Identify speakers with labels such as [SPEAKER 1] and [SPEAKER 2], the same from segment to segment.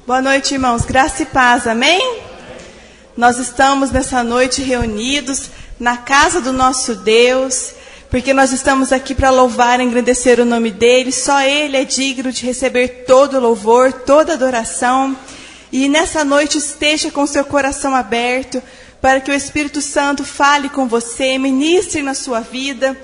[SPEAKER 1] Boa noite, irmãos. Graça e paz, amém? Nós estamos nessa noite reunidos na casa do nosso Deus, porque nós estamos aqui para louvar e engrandecer o nome dEle. Só Ele é digno de receber todo louvor, toda adoração. E nessa noite esteja com seu coração aberto para que o Espírito Santo fale com você, ministre na sua vida.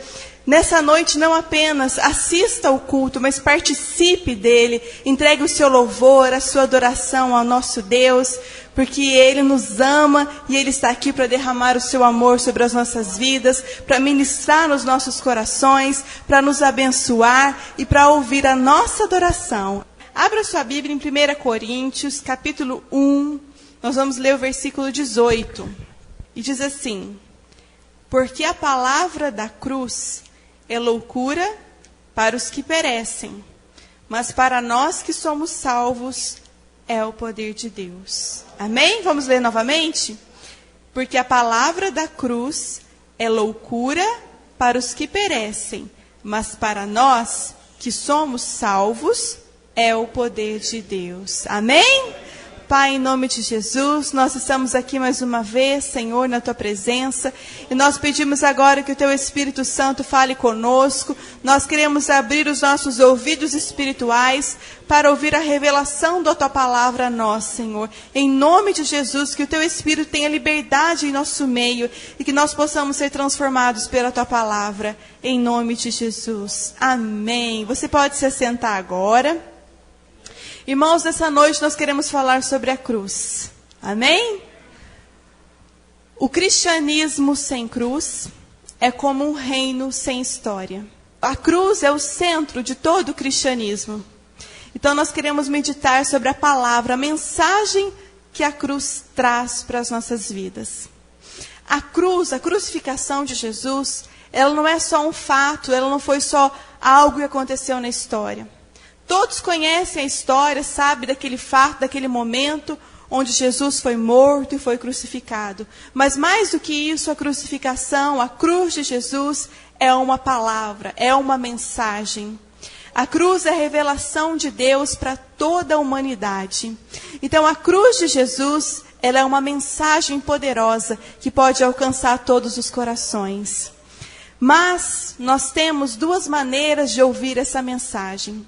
[SPEAKER 1] Nessa noite não apenas assista ao culto, mas participe dele, entregue o seu louvor, a sua adoração ao nosso Deus, porque Ele nos ama e Ele está aqui para derramar o seu amor sobre as nossas vidas, para ministrar nos nossos corações, para nos abençoar e para ouvir a nossa adoração. Abra sua Bíblia em 1 Coríntios, capítulo 1, nós vamos ler o versículo 18, e diz assim: porque a palavra da cruz é loucura para os que perecem, mas para nós que somos salvos é o poder de Deus. Amém? Vamos ler novamente? Porque a palavra da cruz é loucura para os que perecem, mas para nós que somos salvos é o poder de Deus. Amém? Pai, em nome de Jesus, nós estamos aqui mais uma vez, Senhor, na Tua presença, e nós pedimos agora que o Teu Espírito Santo fale conosco. Nós queremos abrir os nossos ouvidos espirituais para ouvir a revelação da Tua palavra a nós, Senhor. Em nome de Jesus, que o Teu Espírito tenha liberdade em nosso meio e que nós possamos ser transformados pela Tua palavra, em nome de Jesus. Amém. Você pode se assentar agora. Irmãos, nessa noite nós queremos falar sobre a cruz. Amém? O cristianismo sem cruz é como um reino sem história. A cruz é o centro de todo o cristianismo. Então nós queremos meditar sobre a palavra, a mensagem que a cruz traz para as nossas vidas. A cruz, a crucificação de Jesus, ela não é só um fato, ela não foi só algo que aconteceu na história. Todos conhecem a história, sabem daquele fato, daquele momento onde Jesus foi morto e foi crucificado. Mas mais do que isso, a crucificação, a cruz de Jesus é uma palavra, é uma mensagem. A cruz é a revelação de Deus para toda a humanidade. Então a cruz de Jesus, ela é uma mensagem poderosa que pode alcançar todos os corações. Mas nós temos duas maneiras de ouvir essa mensagem.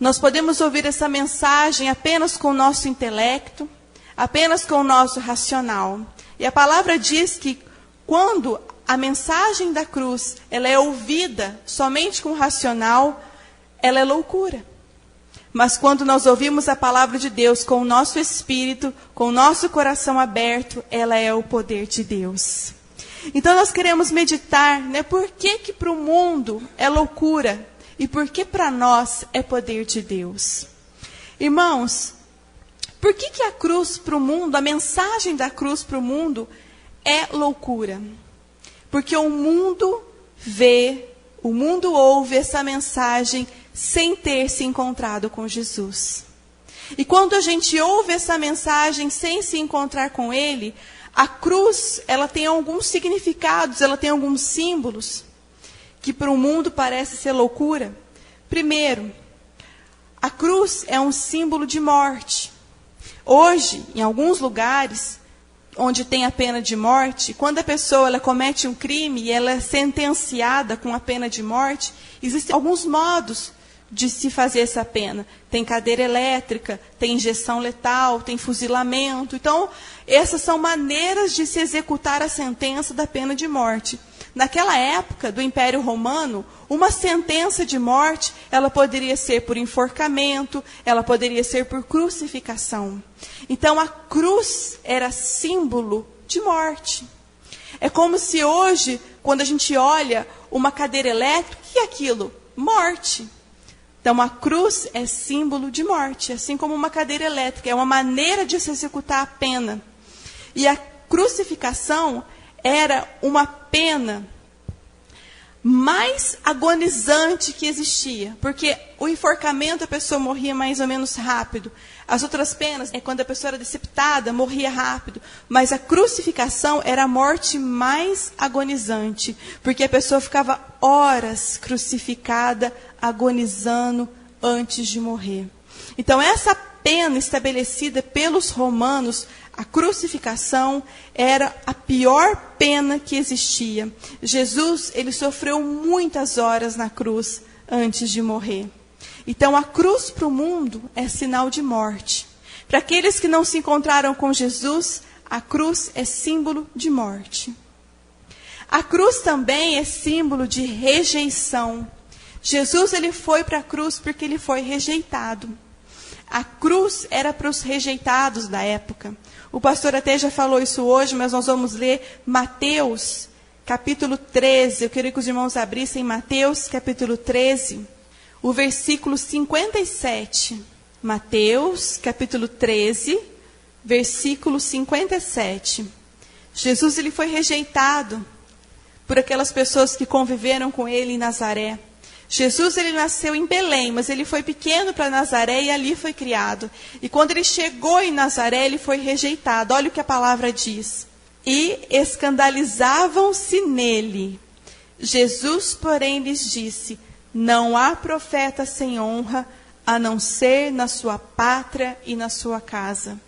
[SPEAKER 1] Nós podemos ouvir essa mensagem apenas com o nosso intelecto, apenas com o nosso racional. E a palavra diz que quando a mensagem da cruz ela é ouvida somente com o racional, ela é loucura. Mas quando nós ouvimos a palavra de Deus com o nosso espírito, com o nosso coração aberto, ela é o poder de Deus. Então nós queremos meditar, por que para o mundo é loucura? E por que para nós é poder de Deus? Irmãos, por que a cruz para o mundo, a mensagem da cruz para o mundo é loucura? Porque o mundo ouve essa mensagem sem ter se encontrado com Jesus. E quando a gente ouve essa mensagem sem se encontrar com Ele, a cruz, ela tem alguns significados, ela tem alguns símbolos que para o mundo parece ser loucura. Primeiro, a cruz é um símbolo de morte. Hoje, em alguns lugares onde tem a pena de morte, quando a pessoa ela comete um crime e ela é sentenciada com a pena de morte, existem alguns modos de se fazer essa pena. Tem cadeira elétrica, tem injeção letal, tem fuzilamento. Então, essas são maneiras de se executar a sentença da pena de morte. Naquela época do Império Romano, uma sentença de morte, ela poderia ser por enforcamento, ela poderia ser por crucificação. Então, a cruz era símbolo de morte. É como se hoje, quando a gente olha uma cadeira elétrica, o que é aquilo? Morte. Então, a cruz é símbolo de morte, assim como uma cadeira elétrica. É uma maneira de se executar a pena. E a crucificação era uma pena mais agonizante que existia. Porque o enforcamento, a pessoa morria mais ou menos rápido. As outras penas, quando a pessoa era decapitada, morria rápido. Mas a crucificação era a morte mais agonizante. Porque a pessoa ficava horas crucificada, agonizando antes de morrer. Então, essa pena estabelecida pelos romanos, a crucificação, era a pior pena que existia. Jesus, ele sofreu muitas horas na cruz antes de morrer. Então, a cruz para o mundo é sinal de morte. Para aqueles que não se encontraram com Jesus, a cruz é símbolo de morte. A cruz também é símbolo de rejeição. Jesus, ele foi para a cruz porque ele foi rejeitado. A cruz era para os rejeitados da época. O pastor até já falou isso hoje, mas nós vamos ler Mateus, capítulo 13. Eu queria que os irmãos abrissem Mateus, capítulo 13, o versículo 57. Mateus, capítulo 13, versículo 57. Jesus, ele foi rejeitado por aquelas pessoas que conviveram com ele em Nazaré. Jesus, ele nasceu em Belém, mas ele foi pequeno para Nazaré e ali foi criado. E quando ele chegou em Nazaré, ele foi rejeitado. Olha o que a palavra diz. E escandalizavam-se nele. Jesus, porém, lhes disse: não há profeta sem honra, a não ser na sua pátria e na sua casa.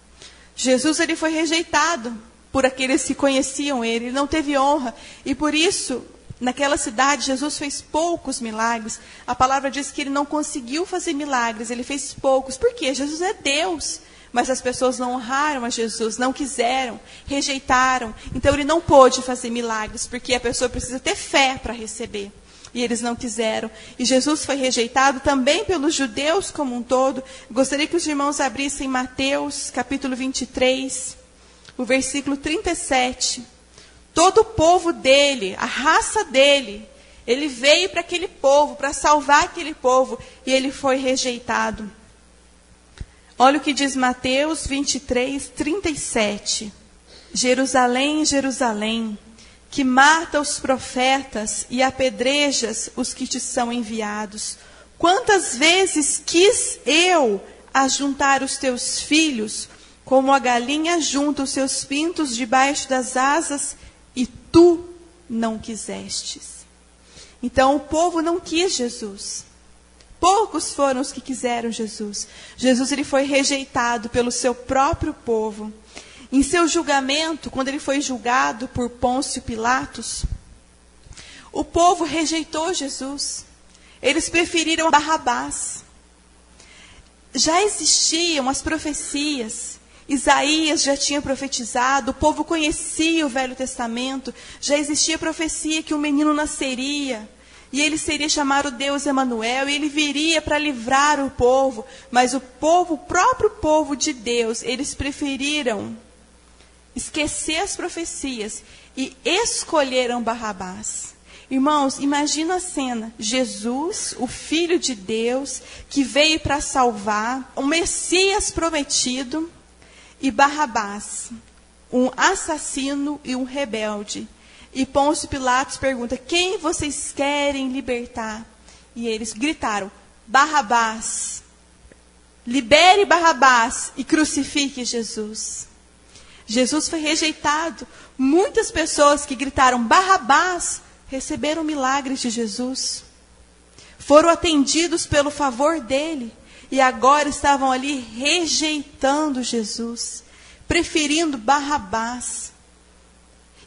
[SPEAKER 1] Jesus, ele foi rejeitado por aqueles que conheciam ele não teve honra. E por isso, naquela cidade, Jesus fez poucos milagres. A palavra diz que ele não conseguiu fazer milagres, ele fez poucos. Por quê? Jesus é Deus. Mas as pessoas não honraram a Jesus, não quiseram, rejeitaram. Então ele não pôde fazer milagres, porque a pessoa precisa ter fé para receber. E eles não quiseram. E Jesus foi rejeitado também pelos judeus como um todo. Gostaria que os irmãos abrissem Mateus, capítulo 23, o versículo 37. Todo o povo dele, a raça dele, ele veio para aquele povo, para salvar aquele povo, e ele foi rejeitado. Olha o que diz Mateus 23, 37. Jerusalém, Jerusalém, que mata os profetas e apedrejas os que te são enviados. Quantas vezes quis eu ajuntar os teus filhos, como a galinha junta os seus pintos debaixo das asas, e tu não quisestes. Então o povo não quis Jesus. Poucos foram os que quiseram Jesus. Jesus, ele foi rejeitado pelo seu próprio povo. Em seu julgamento, quando ele foi julgado por Pôncio Pilatos, o povo rejeitou Jesus. Eles preferiram Barrabás. Já existiam as profecias. Isaías já tinha profetizado, o povo conhecia o Velho Testamento, já existia profecia que um menino nasceria, e ele seria chamado Deus Emanuel, e ele viria para livrar o povo. Mas o próprio povo de Deus, eles preferiram esquecer as profecias e escolheram Barrabás. Irmãos, imagina a cena: Jesus, o Filho de Deus, que veio para salvar, o Messias prometido, e Barrabás, um assassino e um rebelde. E Pôncio Pilatos pergunta: quem vocês querem libertar? E eles gritaram: Barrabás. Libere Barrabás e crucifique Jesus. Jesus foi rejeitado. Muitas pessoas que gritaram Barrabás receberam milagres de Jesus. Foram atendidos pelo favor dele. E agora estavam ali rejeitando Jesus, preferindo Barrabás.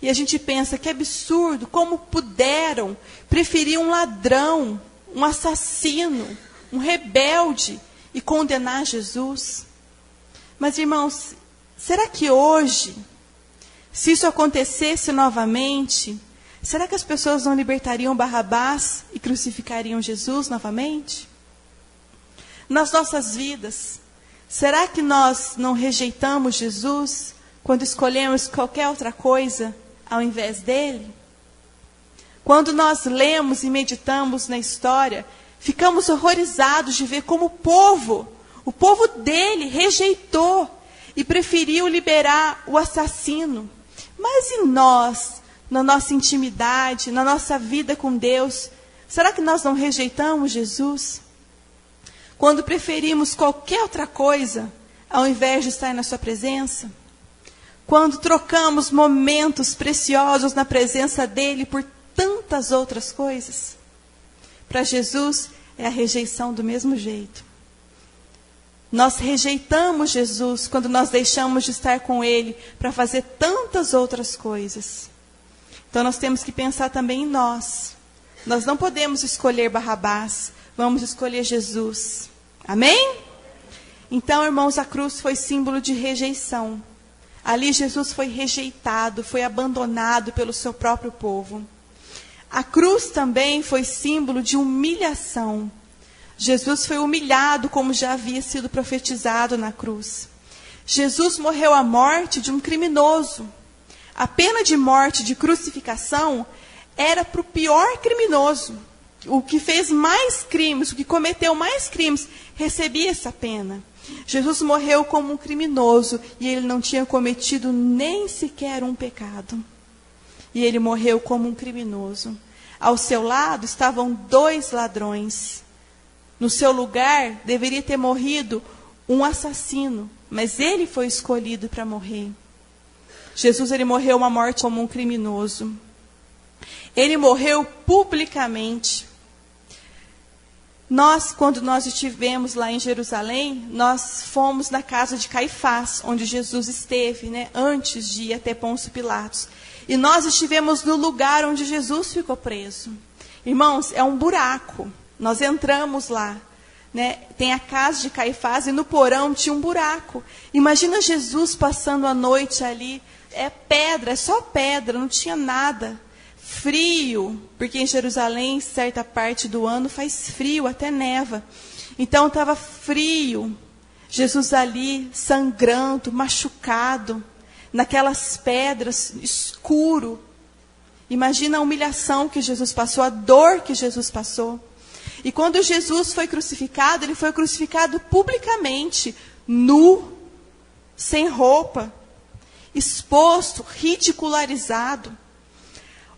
[SPEAKER 1] E a gente pensa, que absurdo, como puderam preferir um ladrão, um assassino, um rebelde e condenar Jesus? Mas, irmãos, será que hoje, se isso acontecesse novamente, será que as pessoas não libertariam Barrabás e crucificariam Jesus novamente? Nas nossas vidas, será que nós não rejeitamos Jesus quando escolhemos qualquer outra coisa ao invés dele? Quando nós lemos e meditamos na história, ficamos horrorizados de ver como o povo dele rejeitou e preferiu liberar o assassino. Mas e nós, na nossa intimidade, na nossa vida com Deus, será que nós não rejeitamos Jesus? Quando preferimos qualquer outra coisa, ao invés de estar na sua presença? Quando trocamos momentos preciosos na presença dele por tantas outras coisas? Para Jesus, é a rejeição do mesmo jeito. Nós rejeitamos Jesus quando nós deixamos de estar com Ele para fazer tantas outras coisas. Então nós temos que pensar também em nós. Nós não podemos escolher Barrabás, vamos escolher Jesus. Amém? Então, irmãos, a cruz foi símbolo de rejeição. Ali Jesus foi rejeitado, foi abandonado pelo seu próprio povo. A cruz também foi símbolo de humilhação. Jesus foi humilhado como já havia sido profetizado na cruz. Jesus morreu a morte de um criminoso. A pena de morte, de crucificação, era para o pior criminoso. O que fez mais crimes, o que cometeu mais crimes, recebia essa pena. Jesus morreu como um criminoso e ele não tinha cometido nem sequer um pecado. E ele morreu como um criminoso. Ao seu lado estavam 2 ladrões. No seu lugar deveria ter morrido um assassino, mas ele foi escolhido para morrer. Jesus, ele morreu uma morte como um criminoso. Ele morreu publicamente. Quando nós estivemos lá em Jerusalém, nós fomos na casa de Caifás, onde Jesus esteve, antes de ir até Pôncio Pilatos. E nós estivemos no lugar onde Jesus ficou preso. Irmãos, é um buraco. Nós entramos lá. Tem a casa de Caifás e no porão tinha um buraco. Imagina Jesus passando a noite ali. É pedra, é só pedra, não tinha nada. Frio, porque em Jerusalém, certa parte do ano, faz frio, até neva. Então estava frio. Jesus ali, sangrando, machucado, naquelas pedras, escuro. Imagina a humilhação que Jesus passou, a dor que Jesus passou. E quando Jesus foi crucificado, ele foi crucificado publicamente, nu, sem roupa, exposto, ridicularizado.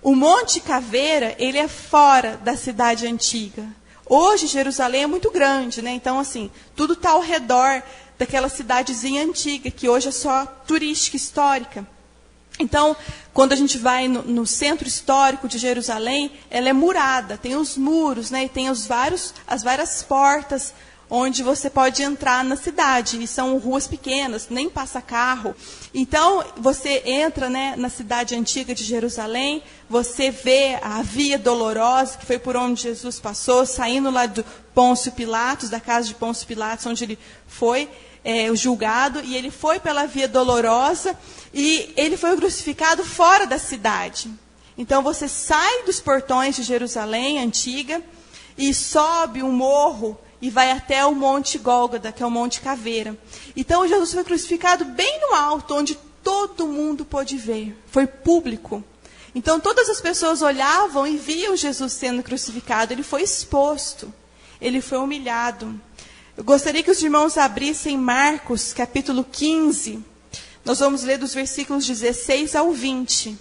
[SPEAKER 1] O Monte Caveira, ele é fora da cidade antiga. Hoje, Jerusalém é muito grande, Então, assim, tudo está ao redor daquela cidadezinha antiga, que hoje é só turística, histórica. Então, quando a gente vai no centro histórico de Jerusalém, ela é murada, tem os muros, E tem as várias portas onde você pode entrar na cidade. E são ruas pequenas, nem passa carro. Então, você entra na cidade antiga de Jerusalém, você vê a Via Dolorosa, que foi por onde Jesus passou, saindo lá do Pôncio Pilatos, da casa de Pôncio Pilatos, onde ele foi julgado, e ele foi pela Via Dolorosa, e ele foi crucificado fora da cidade. Então, você sai dos portões de Jerusalém antiga, e sobe um morro, e vai até o Monte Gólgota, que é o Monte Caveira. Então, Jesus foi crucificado bem no alto, onde todo mundo pôde ver. Foi público. Então, todas as pessoas olhavam e viam Jesus sendo crucificado. Ele foi exposto. Ele foi humilhado. Eu gostaria que os irmãos abrissem Marcos, capítulo 15. Nós vamos ler dos versículos 16 ao 20.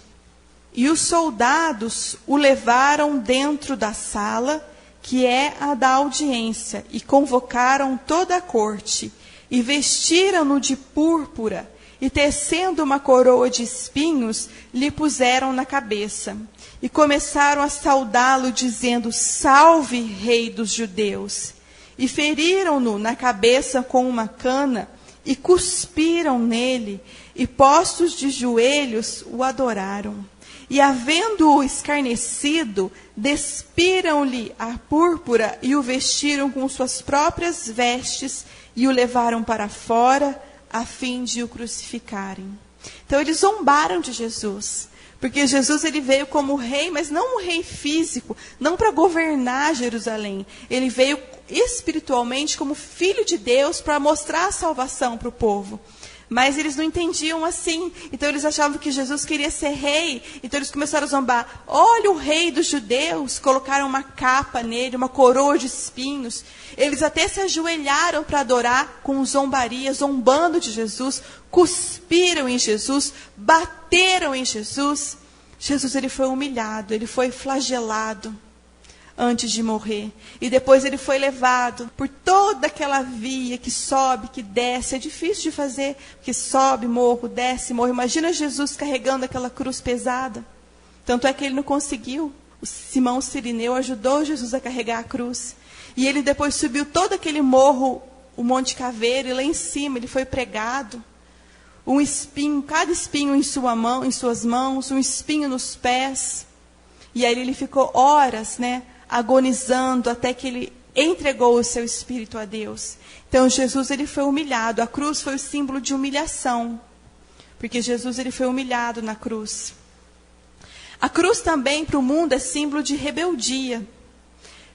[SPEAKER 1] E os soldados o levaram dentro da sala, que é a da audiência, e convocaram toda a corte, e vestiram-no de púrpura, e tecendo uma coroa de espinhos, lhe puseram na cabeça. E começaram a saudá-lo, dizendo: Salve, Rei dos Judeus! E feriram-no na cabeça com uma cana, e cuspiram nele, e postos de joelhos, o adoraram. E, havendo-o escarnecido, despiram-lhe a púrpura e o vestiram com suas próprias vestes e o levaram para fora, a fim de o crucificarem. Então, eles zombaram de Jesus, porque Jesus ele veio como rei, mas não um rei físico, não para governar Jerusalém. Ele veio espiritualmente como filho de Deus para mostrar a salvação para o povo. Mas eles não entendiam assim. Então eles achavam que Jesus queria ser rei. Então eles começaram a zombar. Olha o rei dos judeus. Colocaram uma capa nele, uma coroa de espinhos. Eles até se ajoelharam para adorar com zombaria, zombando de Jesus. Cuspiram em Jesus, bateram em Jesus. Jesus ele foi humilhado, ele foi flagelado antes de morrer. E depois ele foi levado por toda aquela via que sobe, que desce. É difícil de fazer, porque sobe morro, desce morro. Imagina Jesus carregando aquela cruz pesada. Tanto é que ele não conseguiu. O Simão Cirineu ajudou Jesus a carregar a cruz. E ele depois subiu todo aquele morro o Monte Caveiro, e lá em cima ele foi pregado. Um espinho, cada espinho em suas mãos, um espinho nos pés. E aí ele ficou horas, agonizando até que ele entregou o seu espírito a Deus. Então Jesus ele foi humilhado. A cruz foi o símbolo de humilhação, porque Jesus ele foi humilhado na cruz. A cruz também para o mundo é símbolo de rebeldia.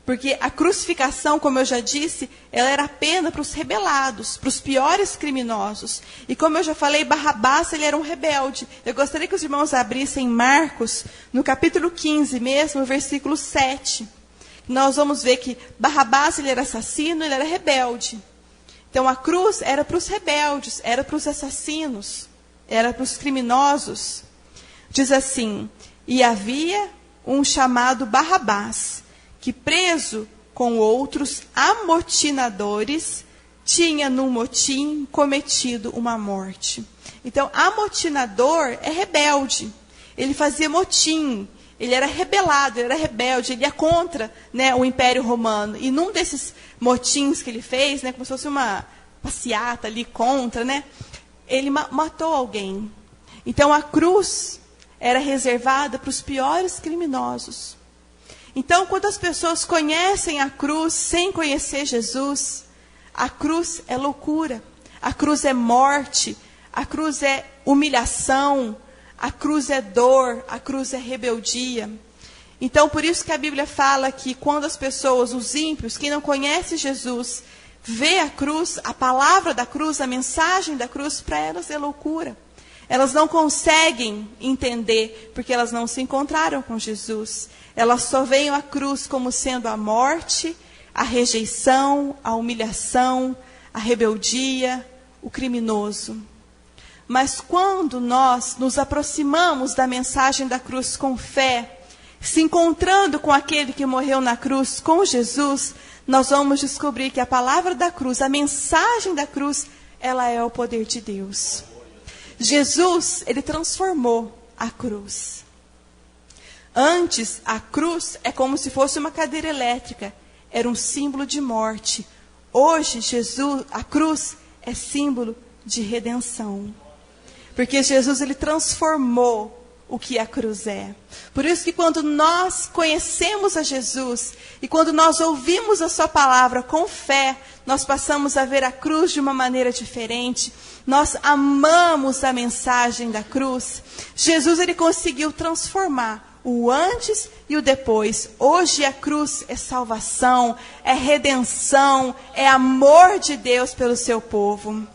[SPEAKER 1] Porque a crucificação, como eu já disse, ela era a pena para os rebelados, para os piores criminosos. E como eu já falei, Barrabás, ele era um rebelde. Eu gostaria que os irmãos abrissem Marcos, no capítulo 15 mesmo, versículo 7. Nós vamos ver que Barrabás, ele era assassino, ele era rebelde. Então a cruz era para os rebeldes, era para os assassinos, era para os criminosos. Diz assim: e havia um chamado Barrabás, que preso com outros amotinadores, tinha num motim cometido uma morte. Então, amotinador é rebelde. Ele fazia motim, ele era rebelado, ele era rebelde, ele ia contra o Império Romano. E num desses motins que ele fez, como se fosse uma passeata ali contra, ele matou alguém. Então, a cruz era reservada para os piores criminosos. Então, quando as pessoas conhecem a cruz sem conhecer Jesus, a cruz é loucura, a cruz é morte, a cruz é humilhação, a cruz é dor, a cruz é rebeldia. Então, por isso que a Bíblia fala que quando as pessoas, os ímpios, quem não conhece Jesus, vê a cruz, a palavra da cruz, a mensagem da cruz, para elas é loucura. Elas não conseguem entender, porque elas não se encontraram com Jesus. Elas só veem a cruz como sendo a morte, a rejeição, a humilhação, a rebeldia, o criminoso. Mas quando nós nos aproximamos da mensagem da cruz com fé, se encontrando com aquele que morreu na cruz, com Jesus, nós vamos descobrir que a palavra da cruz, a mensagem da cruz, ela é o poder de Deus. Jesus, ele transformou a cruz. Antes, a cruz é como se fosse uma cadeira elétrica. Era um símbolo de morte. Hoje, a cruz é símbolo de redenção. Porque Jesus, ele transformou o que a cruz é. Por isso que quando nós conhecemos a Jesus, e quando nós ouvimos a sua palavra com fé, nós passamos a ver a cruz de uma maneira diferente. Nós amamos a mensagem da cruz. Jesus, ele conseguiu transformar o antes e o depois. Hoje a cruz é salvação, é redenção, é amor de Deus pelo seu povo.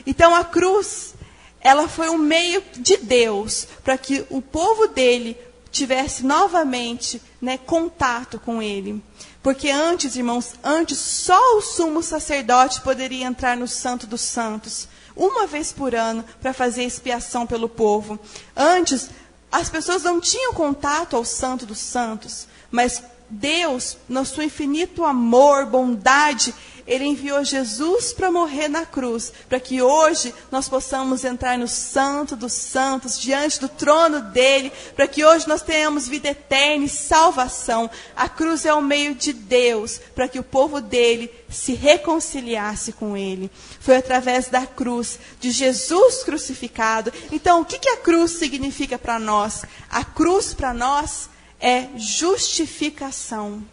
[SPEAKER 1] Então a cruz, ela foi um meio de Deus para que o povo dele tivesse novamente contato com ele. Porque antes, irmãos, só o sumo sacerdote poderia entrar no Santo dos Santos, uma vez por ano, para fazer expiação pelo povo. Antes, as pessoas não tinham contato ao Santo dos Santos, mas Deus, no seu infinito amor, bondade, ele enviou Jesus para morrer na cruz, para que hoje nós possamos entrar no Santo dos Santos, diante do trono dele, para que hoje nós tenhamos vida eterna e salvação. A cruz é o meio de Deus, para que o povo dele se reconciliasse com ele. Foi através da cruz, de Jesus crucificado. Então, o que a cruz significa para nós? A cruz para nós é justificação.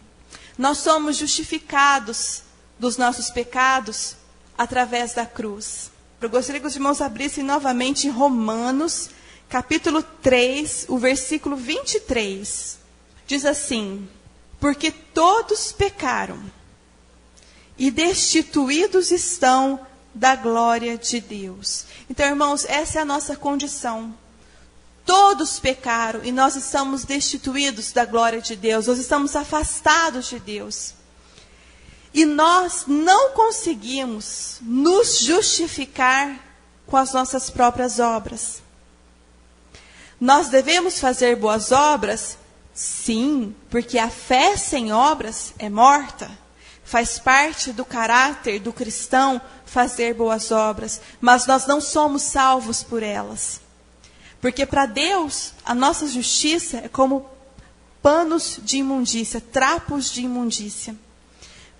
[SPEAKER 1] Nós somos justificados dos nossos pecados através da cruz. Eu gostaria que os irmãos abrissem novamente em Romanos, capítulo 3, o versículo 23. Diz assim: porque todos pecaram e destituídos estão da glória de Deus. Então, irmãos, essa é a nossa condição. Todos pecaram e nós estamos destituídos da glória de Deus. Nós estamos afastados de Deus. E nós não conseguimos nos justificar com as nossas próprias obras. Nós devemos fazer boas obras? Sim, porque a fé sem obras é morta. Faz parte do caráter do cristão fazer boas obras, mas nós não somos salvos por elas. Porque para Deus, a nossa justiça é como panos de imundícia, trapos de imundícia.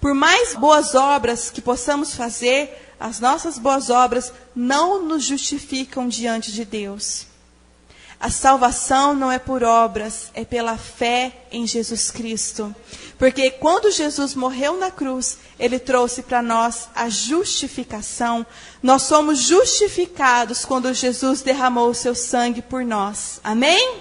[SPEAKER 1] Por mais boas obras que possamos fazer, as nossas boas obras não nos justificam diante de Deus. A salvação não é por obras, é pela fé em Jesus Cristo. Porque quando Jesus morreu na cruz, Ele trouxe para nós a justificação. Nós somos justificados quando Jesus derramou o seu sangue por nós. Amém?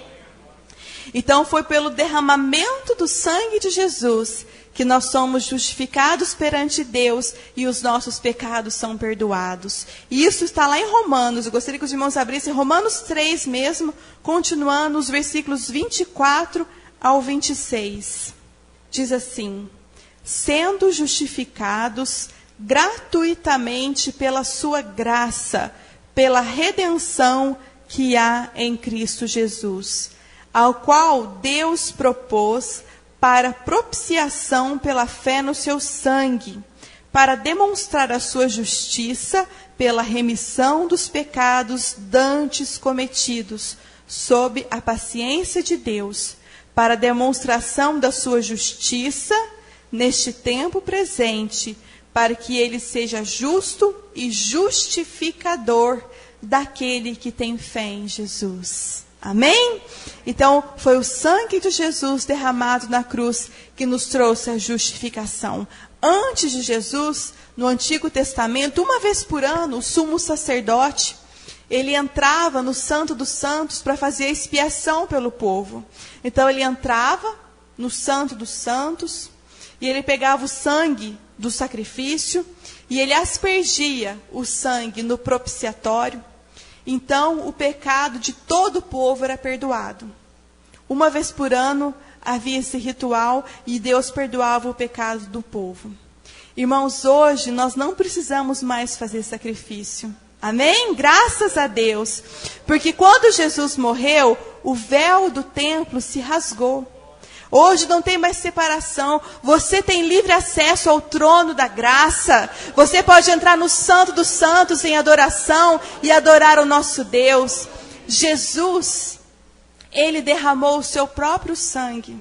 [SPEAKER 1] Então foi pelo derramamento do sangue de Jesus que nós somos justificados perante Deus e os nossos pecados são perdoados. E isso está lá em Romanos. Eu gostaria que os irmãos abrissem Romanos 3 mesmo, continuando os versículos 24 ao 26. Diz assim: sendo justificados gratuitamente pela sua graça, pela redenção que há em Cristo Jesus, ao qual Deus propôs para propiciação pela fé no seu sangue, para demonstrar a sua justiça pela remissão dos pecados dantes cometidos, sob a paciência de Deus, para demonstração da sua justiça neste tempo presente, para que ele seja justo e justificador daquele que tem fé em Jesus. Amém? Então, foi o sangue de Jesus derramado na cruz que nos trouxe a justificação. Antes de Jesus, no Antigo Testamento, uma vez por ano, o sumo sacerdote, ele entrava no Santo dos Santos para fazer a expiação pelo povo. Então, ele entrava no Santo dos Santos e ele pegava o sangue do sacrifício e ele aspergia o sangue no propiciatório. Então, o pecado de todo o povo era perdoado. Uma vez por ano, havia esse ritual e Deus perdoava o pecado do povo. Irmãos, hoje nós não precisamos mais fazer sacrifício. Amém? Graças a Deus. Porque quando Jesus morreu, o véu do templo se rasgou. Hoje não tem mais separação. Você tem livre acesso ao trono da graça. Você pode entrar no Santo dos Santos em adoração e adorar o nosso Deus. Jesus, Ele derramou o seu próprio sangue.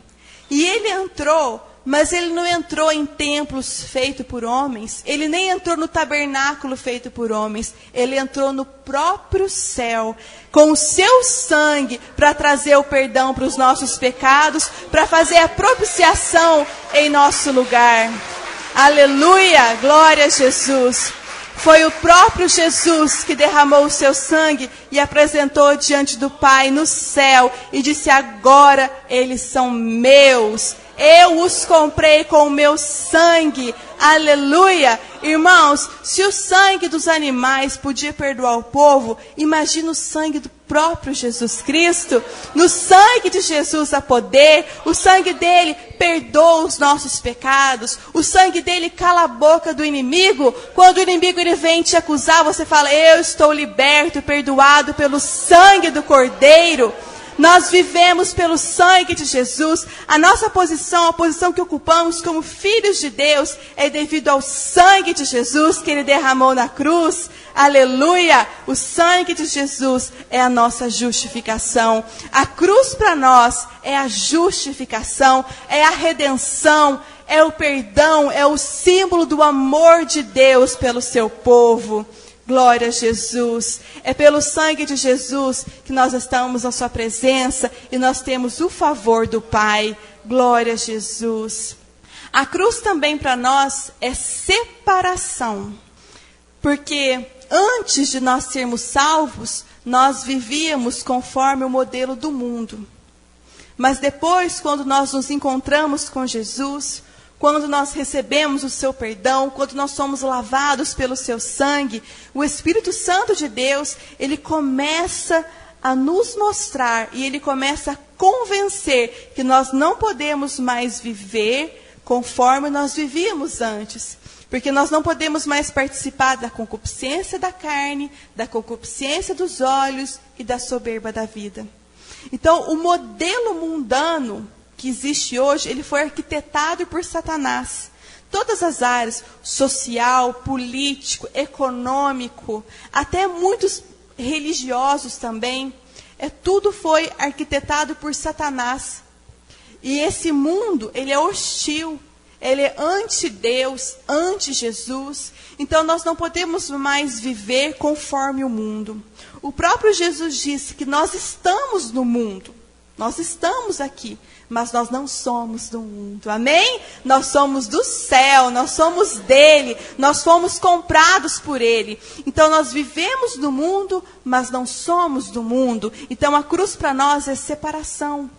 [SPEAKER 1] E Ele entrou, mas Ele não entrou em templos feitos por homens. Ele nem entrou no tabernáculo feito por homens. Ele entrou no próprio céu, com o seu sangue, para trazer o perdão para os nossos pecados, para fazer a propiciação em nosso lugar. Aleluia! Glória a Jesus! Foi o próprio Jesus que derramou o seu sangue e apresentou diante do Pai no céu e disse: agora eles são meus. Eu os comprei com o meu sangue. Aleluia! Irmãos, se o sangue dos animais podia perdoar o povo, imagina o sangue do próprio Jesus Cristo. No sangue de Jesus há poder. O sangue dele perdoa os nossos pecados. O sangue dele cala a boca do inimigo. Quando o inimigo ele vem te acusar, você fala: eu estou liberto, perdoado pelo sangue do Cordeiro. Nós vivemos pelo sangue de Jesus. A nossa posição, a posição que ocupamos como filhos de Deus, é devido ao sangue de Jesus que Ele derramou na cruz. Aleluia! O sangue de Jesus é a nossa justificação. A cruz para nós é a justificação, é a redenção, é o perdão, é o símbolo do amor de Deus pelo seu povo. Glória a Jesus. É pelo sangue de Jesus que nós estamos na sua presença e nós temos o favor do Pai. Glória a Jesus. A cruz também para nós é separação. Porque antes de nós sermos salvos, nós vivíamos conforme o modelo do mundo. Mas depois, quando nós nos encontramos com Jesus, quando nós recebemos o seu perdão, quando nós somos lavados pelo seu sangue, o Espírito Santo de Deus, ele começa a nos mostrar e ele começa a convencer que nós não podemos mais viver conforme nós vivíamos antes. Porque nós não podemos mais participar da concupiscência da carne, da concupiscência dos olhos e da soberba da vida. Então, o modelo mundano que existe hoje, ele foi arquitetado por Satanás. Todas as áreas, social, político, econômico, até muitos religiosos também, tudo foi arquitetado por Satanás. E esse mundo, ele é hostil, ele é anti-Deus, anti-Jesus. Então nós não podemos mais viver conforme o mundo. O próprio Jesus disse que nós estamos no mundo. Nós estamos aqui, mas nós não somos do mundo. Amém? Nós somos do céu, nós somos dele, nós fomos comprados por ele. Então nós vivemos no mundo, mas não somos do mundo. Então a cruz para nós é separação.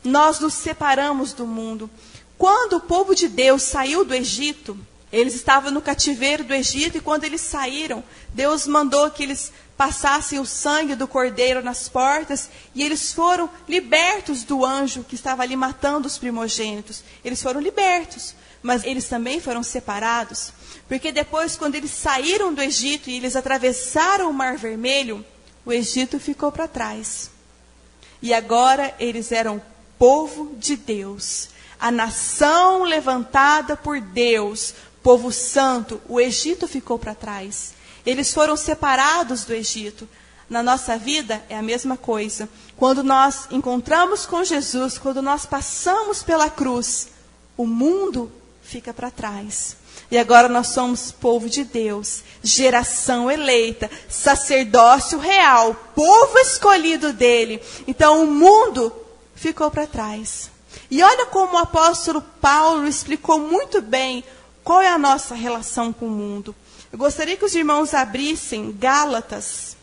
[SPEAKER 1] Nós nos separamos do mundo. Quando o povo de Deus saiu do Egito, eles estavam no cativeiro do Egito, e quando eles saíram, Deus mandou que eles passassem o sangue do cordeiro nas portas, e eles foram libertos do anjo que estava ali matando os primogênitos. Eles foram libertos, mas eles também foram separados, porque depois, quando eles saíram do Egito e eles atravessaram o Mar Vermelho, o Egito ficou para trás. E agora eles eram povo de Deus, a nação levantada por Deus, povo santo. O Egito ficou para trás. Eles foram separados do Egito. Na nossa vida é a mesma coisa. Quando nós encontramos com Jesus, quando nós passamos pela cruz, o mundo fica para trás. E agora nós somos povo de Deus, geração eleita, sacerdócio real, povo escolhido dele. Então o mundo ficou para trás. E olha como o apóstolo Paulo explicou muito bem qual é a nossa relação com o mundo. Eu gostaria que os irmãos abrissem Gálatas,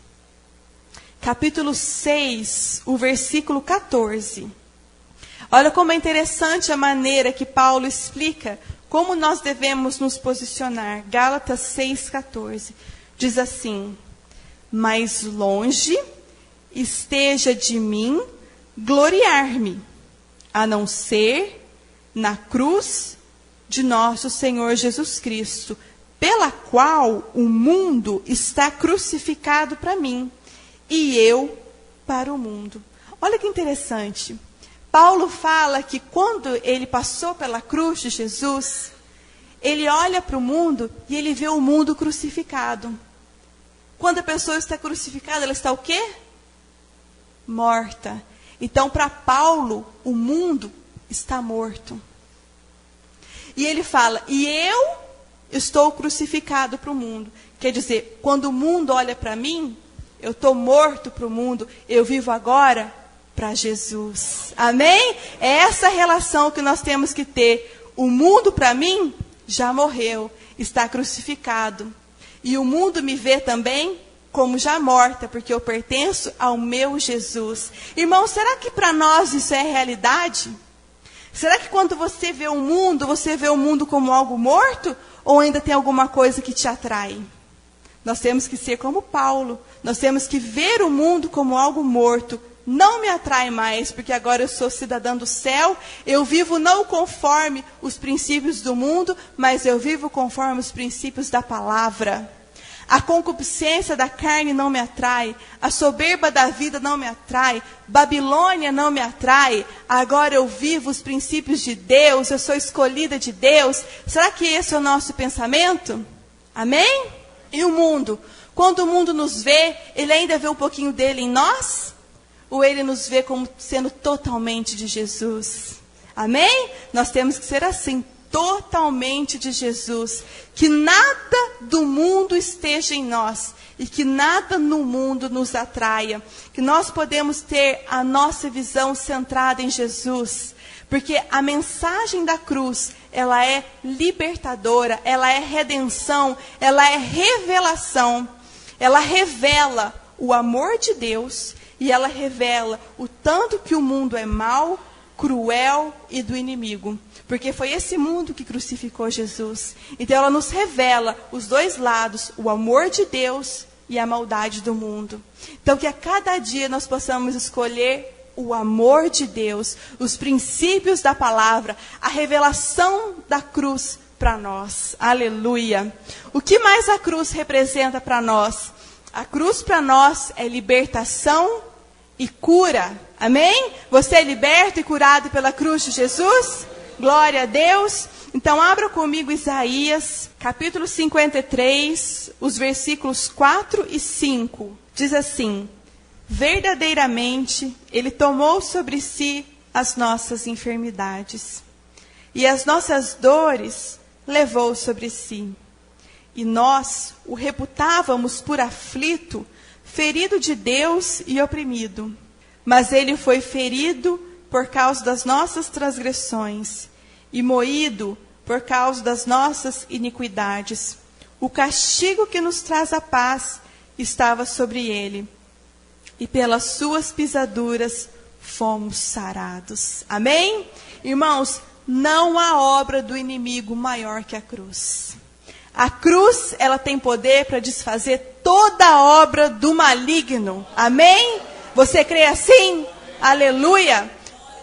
[SPEAKER 1] capítulo 6, o versículo 14. Olha como é interessante a maneira que Paulo explica como nós devemos nos posicionar. Gálatas 6, 14. Diz assim: mais longe esteja de mim gloriar-me, a não ser na cruz de nosso Senhor Jesus Cristo, pela qual o mundo está crucificado para mim, e eu para o mundo. Olha que interessante. Paulo fala que quando ele passou pela cruz de Jesus, ele olha para o mundo e ele vê o mundo crucificado. Quando a pessoa está crucificada, ela está o quê? Morta. Então, para Paulo, o mundo está morto. E ele fala, e eu estou crucificado para o mundo. Quer dizer, quando o mundo olha para mim, eu estou morto para o mundo, eu vivo agora para Jesus. Amém? É essa relação que nós temos que ter. O mundo para mim já morreu, está crucificado. E o mundo me vê também como já morta, porque eu pertenço ao meu Jesus. Irmão, será que para nós isso é realidade? Será que quando você vê o mundo como algo morto? Ou ainda tem alguma coisa que te atrai? Nós temos que ser como Paulo. Nós temos que ver o mundo como algo morto. Não me atrai mais, porque agora eu sou cidadã do céu. Eu vivo não conforme os princípios do mundo, mas eu vivo conforme os princípios da palavra. A concupiscência da carne não me atrai. A soberba da vida não me atrai. Babilônia não me atrai. Agora eu vivo os princípios de Deus. Eu sou escolhida de Deus. Será que esse é o nosso pensamento? Amém? E o mundo? Quando o mundo nos vê, ele ainda vê um pouquinho dele em nós? Ou ele nos vê como sendo totalmente de Jesus? Amém? Nós temos que ser assim. Totalmente de Jesus, que nada do mundo esteja em nós e que nada no mundo nos atraia, que nós podemos ter a nossa visão centrada em Jesus, porque a mensagem da cruz, ela é libertadora, ela é redenção, ela é revelação, ela revela o amor de Deus e ela revela o tanto que o mundo é mau, cruel e do inimigo. Porque foi esse mundo que crucificou Jesus. Então ela nos revela os dois lados, o amor de Deus e a maldade do mundo. Então que a cada dia nós possamos escolher o amor de Deus, os princípios da palavra, a revelação da cruz para nós. Aleluia. O que mais a cruz representa para nós? A cruz para nós é libertação e cura. Amém? Você é liberto e curado pela cruz de Jesus? Glória a Deus. Então abra comigo Isaías, capítulo 53, os versículos 4 e 5. Diz assim: verdadeiramente Ele tomou sobre si as nossas enfermidades e as nossas dores levou sobre si. E nós o reputávamos por aflito, ferido de Deus e oprimido. Mas ele foi ferido por causa das nossas transgressões e moído por causa das nossas iniquidades. O castigo que nos traz a paz estava sobre ele, e pelas suas pisaduras fomos sarados. Amém? Irmãos, não há obra do inimigo maior que a cruz. A cruz, ela tem poder para desfazer toda a obra do maligno. Amém? Você crê assim? Aleluia!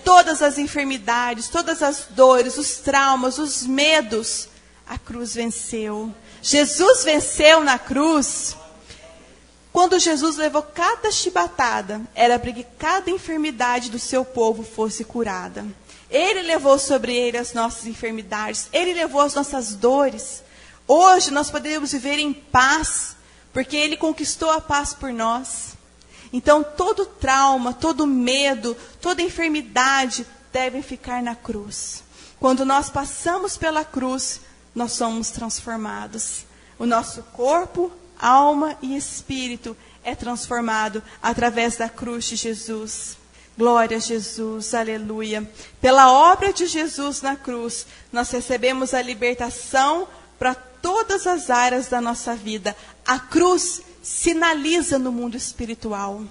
[SPEAKER 1] Todas as enfermidades, todas as dores, os traumas, os medos, a cruz venceu. Jesus venceu na cruz. Quando Jesus levou cada chibatada, era para que cada enfermidade do seu povo fosse curada. Ele levou sobre ele as nossas enfermidades, ele levou as nossas dores. Hoje nós podemos viver em paz, porque ele conquistou a paz por nós. Então todo trauma, todo medo, toda enfermidade devem ficar na cruz. Quando nós passamos pela cruz, nós somos transformados. O nosso corpo, alma e espírito é transformado através da cruz de Jesus. Glória a Jesus, aleluia. Pela obra de Jesus na cruz, nós recebemos a libertação para todas as áreas da nossa vida. A cruz sinaliza no mundo espiritual.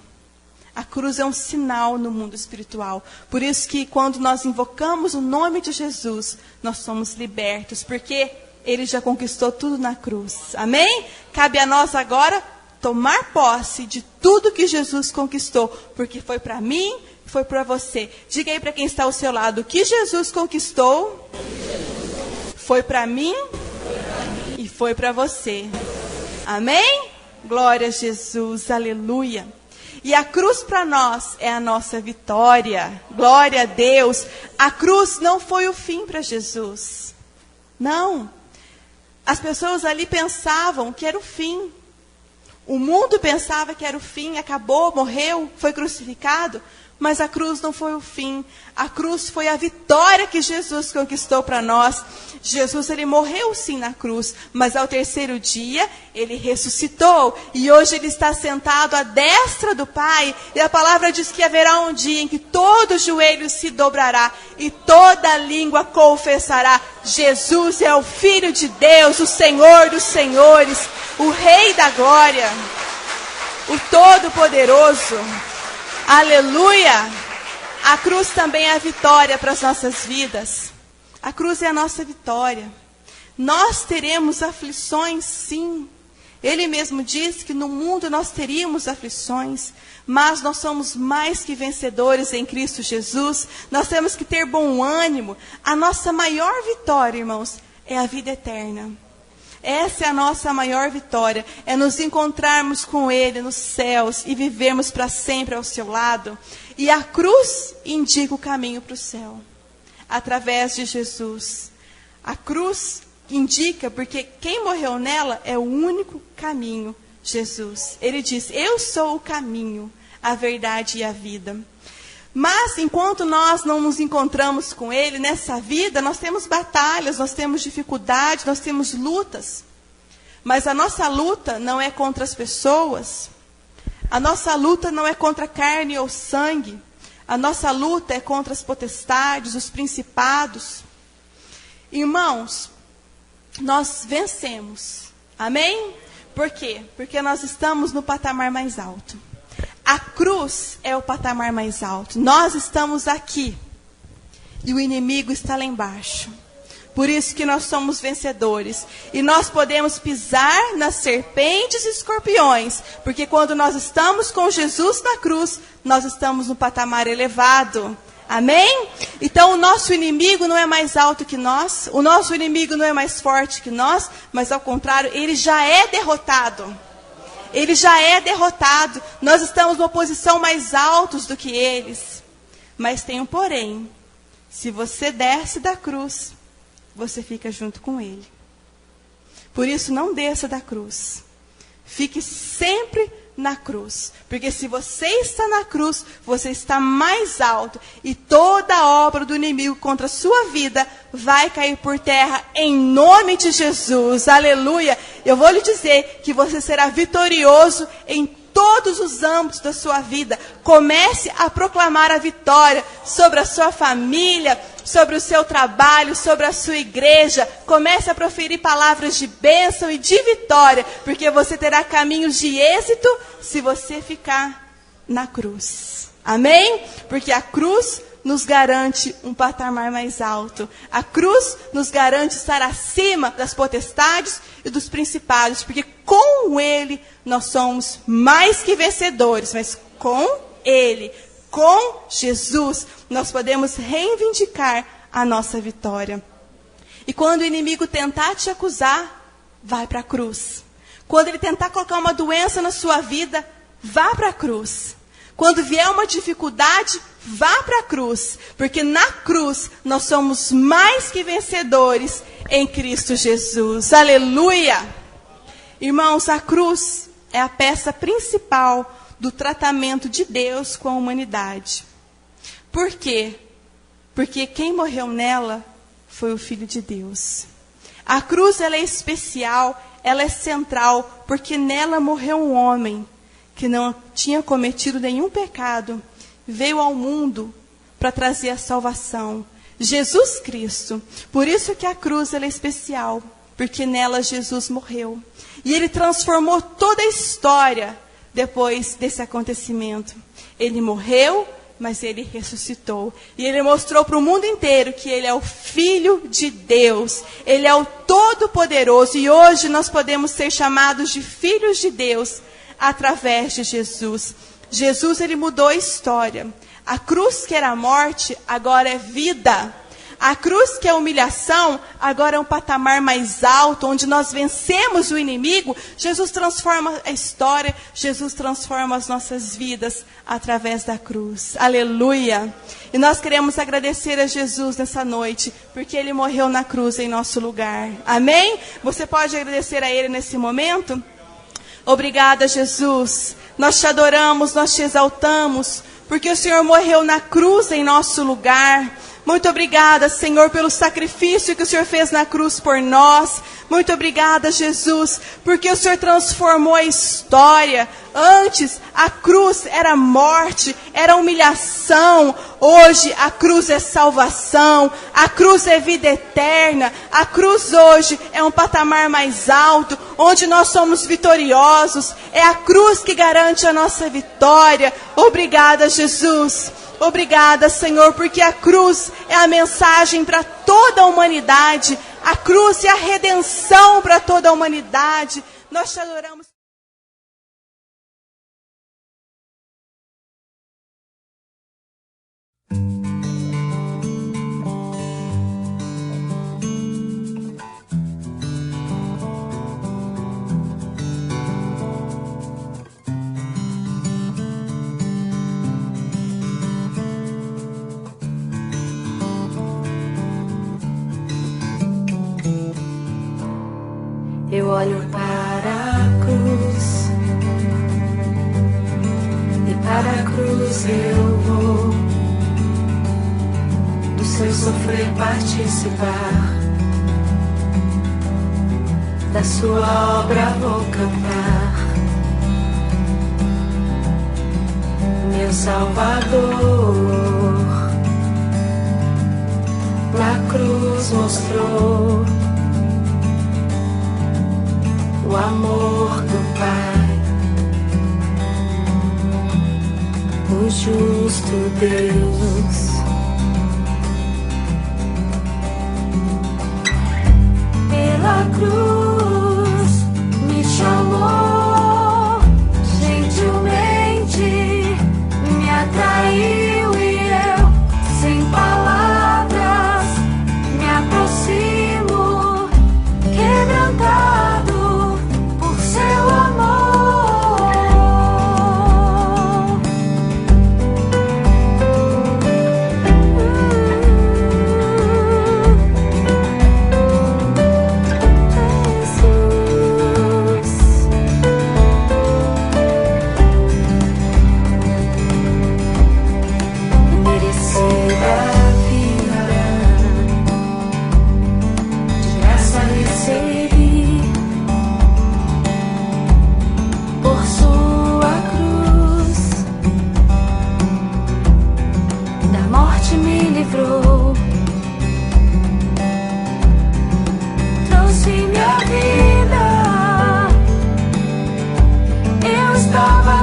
[SPEAKER 1] A cruz é um sinal no mundo espiritual. Por isso que quando nós invocamos o nome de Jesus, nós somos libertos, porque ele já conquistou tudo na cruz. Amém? Cabe a nós agora tomar posse de tudo que Jesus conquistou, porque foi para mim, foi para você. Diga aí para quem está ao seu lado, o que Jesus conquistou foi para mim e foi para você. Amém? Glória a Jesus, aleluia. E a cruz para nós é a nossa vitória. Glória a Deus. A cruz não foi o fim para Jesus. Não. As pessoas ali pensavam que era o fim. O mundo pensava que era o fim, acabou, morreu, foi crucificado. Mas a cruz não foi o fim. A cruz foi a vitória que Jesus conquistou para nós. Jesus, ele morreu sim na cruz, mas ao terceiro dia, ele ressuscitou. E hoje ele está sentado à destra do Pai. E a palavra diz que haverá um dia em que todo joelho se dobrará e toda língua confessará: Jesus é o Filho de Deus, o Senhor dos Senhores, o Rei da Glória, o Todo-Poderoso. Aleluia! A cruz também é a vitória para as nossas vidas. A cruz é a nossa vitória. Nós teremos aflições, sim. Ele mesmo disse que no mundo nós teríamos aflições, mas nós somos mais que vencedores em Cristo Jesus. Nós temos que ter bom ânimo. A nossa maior vitória, irmãos, é a vida eterna. Essa é a nossa maior vitória, é nos encontrarmos com Ele nos céus e vivermos para sempre ao seu lado. E a cruz indica o caminho para o céu, através de Jesus. A cruz indica, porque quem morreu nela é o único caminho, Jesus. Ele diz: eu sou o caminho, a verdade e a vida. Mas enquanto nós não nos encontramos com Ele nessa vida, nós temos batalhas, nós temos dificuldades, nós temos lutas. Mas a nossa luta não é contra as pessoas. A nossa luta não é contra carne ou sangue. A nossa luta é contra as potestades, os principados. Irmãos, nós vencemos. Amém? Por quê? Porque nós estamos no patamar mais alto. A cruz é o patamar mais alto. Nós estamos aqui. E o inimigo está lá embaixo. Por isso que nós somos vencedores. E nós podemos pisar nas serpentes e escorpiões. Porque quando nós estamos com Jesus na cruz, nós estamos no patamar elevado. Amém? Então o nosso inimigo não é mais alto que nós. O nosso inimigo não é mais forte que nós. Mas ao contrário, ele já é derrotado. Ele já é derrotado. Nós estamos numa posição mais alta do que eles. Mas tem um porém. Se você desce da cruz, você fica junto com ele. Por isso, não desça da cruz. Fique sempre na cruz. Porque se você está na cruz, você está mais alto. E toda a obra do inimigo contra a sua vida vai cair por terra em nome de Jesus. Aleluia! Eu vou lhe dizer que você será vitorioso em todos os âmbitos da sua vida. Comece a proclamar a vitória sobre a sua família, sobre o seu trabalho, sobre a sua igreja. Comece a proferir palavras de bênção e de vitória, porque você terá caminhos de êxito se você ficar na cruz. Amém? Porque a cruz nos garante um patamar mais alto. A cruz nos garante estar acima das potestades e dos principados, porque com Ele nós somos mais que vencedores, mas com Ele, com Jesus, nós podemos reivindicar a nossa vitória. E quando o inimigo tentar te acusar, vai para a cruz. Quando ele tentar colocar uma doença na sua vida, vá para a cruz. Quando vier uma dificuldade, vá para a cruz. Porque na cruz nós somos mais que vencedores em Cristo Jesus. Aleluia! Irmãos, a cruz é a peça principal do tratamento de Deus com a humanidade. Por quê? Porque quem morreu nela foi o Filho de Deus. A cruz, ela é especial, ela é central, porque nela morreu um homem que não tinha cometido nenhum pecado, veio ao mundo para trazer a salvação. Jesus Cristo. Por isso que a cruz, ela é especial, porque nela Jesus morreu. E ele transformou toda a história depois desse acontecimento. Ele morreu, mas ele ressuscitou. E ele mostrou para o mundo inteiro que ele é o Filho de Deus. Ele é o Todo-Poderoso. E hoje nós podemos ser chamados de filhos de Deus através de Jesus. Jesus, ele mudou a história. A cruz que era morte, agora é vida. A cruz que é humilhação, agora é um patamar mais alto, onde nós vencemos o inimigo. Jesus transforma a história, Jesus transforma as nossas vidas através da cruz. Aleluia! E nós queremos agradecer a Jesus nessa noite, porque Ele morreu na cruz em nosso lugar. Amém? Você pode agradecer a Ele nesse momento? Obrigada, Jesus. Nós te adoramos, nós te exaltamos, porque o Senhor morreu na cruz em nosso lugar. Muito obrigada, Senhor, pelo sacrifício que o Senhor fez na cruz por nós. Muito obrigada, Jesus, porque o Senhor transformou a história. Antes, a cruz era morte, era humilhação. Hoje, a cruz é salvação. A cruz é vida eterna. A cruz hoje é um patamar mais alto, onde nós somos vitoriosos. É a cruz que garante a nossa vitória. Obrigada, Jesus. Obrigada, Senhor, porque a cruz é a mensagem para toda a humanidade. A cruz é a redenção para toda a humanidade. Nós te adoramos.
[SPEAKER 2] Eu olho para a cruz, e para a cruz eu vou, do seu sofrer participar, da sua obra vou cantar. Meu Salvador, na cruz mostrou o amor do Pai, o justo Deus. Pela cruz me chamou, gentilmente me atraiu e eu, sem palavras, me aproximo, quebrantado. estava